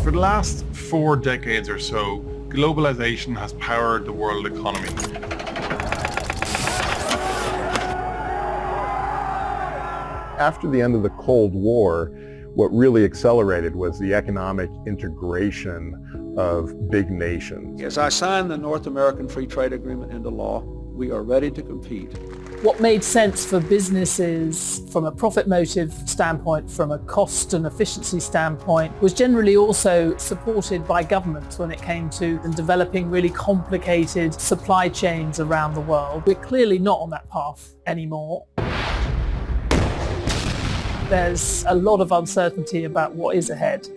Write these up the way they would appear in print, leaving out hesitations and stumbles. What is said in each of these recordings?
For the last 4 decades or so, globalization has powered the world economy. After the end of the Cold War, what really accelerated was the economic integration of big nations. As I signed the North American Free Trade Agreement into law, we are ready to compete. What made sense for businesses from a profit motive standpoint, from a cost and efficiency standpoint, was generally also supported by governments when it came to developing really complicated supply chains around the world. We're clearly not on that path anymore. There's a lot of uncertainty about what is ahead.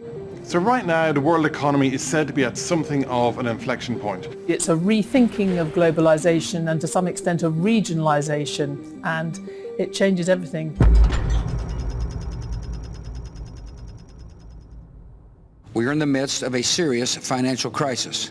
So right now, the world economy is said to be at something of an inflection point. It's a rethinking of globalization and to some extent a regionalization, and it changes everything. We are in the midst of a serious financial crisis.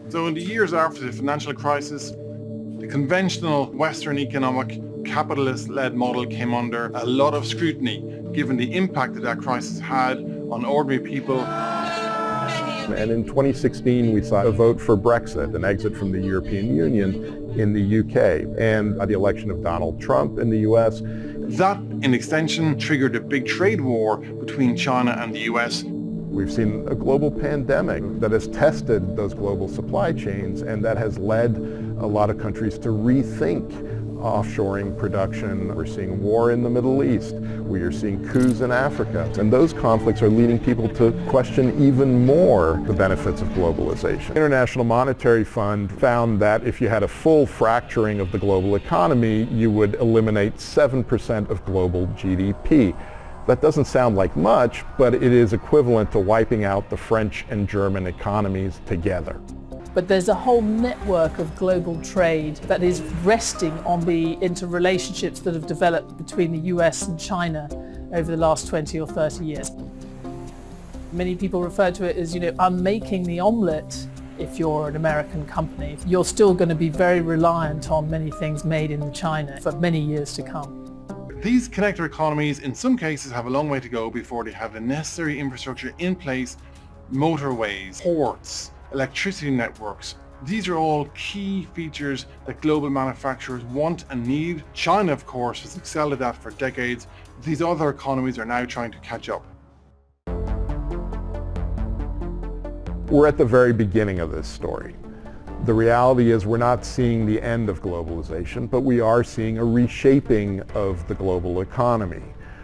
So in the years after the financial crisis, the conventional Western economic capitalist-led model came under a lot of scrutiny, given the impact that that crisis had on ordinary people. And in 2016, we saw a vote for Brexit, an exit from the European Union in the UK, and the election of Donald Trump in the US. That, in extension, triggered a big trade war between China and the US. We've seen a global pandemic that has tested those global supply chains, and that has led a lot of countries to rethink offshoring production. We're seeing war in the Middle East. We are seeing coups in Africa. And those conflicts are leading people to question even more the benefits of globalization. The International Monetary Fund found that if you had a full fracturing of the global economy, you would eliminate 7% of global GDP. That doesn't sound like much, but it is equivalent to wiping out the French and German economies together. But there's a whole network of global trade that is resting on the interrelationships that have developed between the US and China over the last 20 or 30 years. Many people refer to it as, unmaking the omelette. If you're an American company, you're still going to be very reliant on many things made in China for many years to come. These connector economies, in some cases, have a long way to go before they have the necessary infrastructure in place: motorways, ports, electricity networks. These are all key features that global manufacturers want and need. China, of course, has excelled at that for decades. These other economies are now trying to catch up. We're at the very beginning of this story. The reality is we're not seeing the end of globalization, but we are seeing a reshaping of the global economy.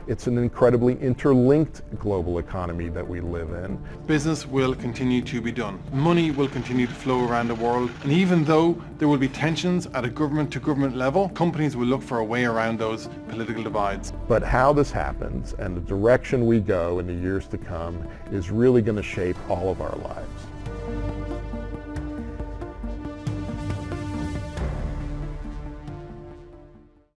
It's an incredibly interlinked global economy that we live in. Business will continue to be done. Money will continue to flow around the world. And even though there will be tensions at a government-to-government level, companies will look for a way around those political divides. But how this happens and the direction we go in the years to come is really going to shape all of our lives.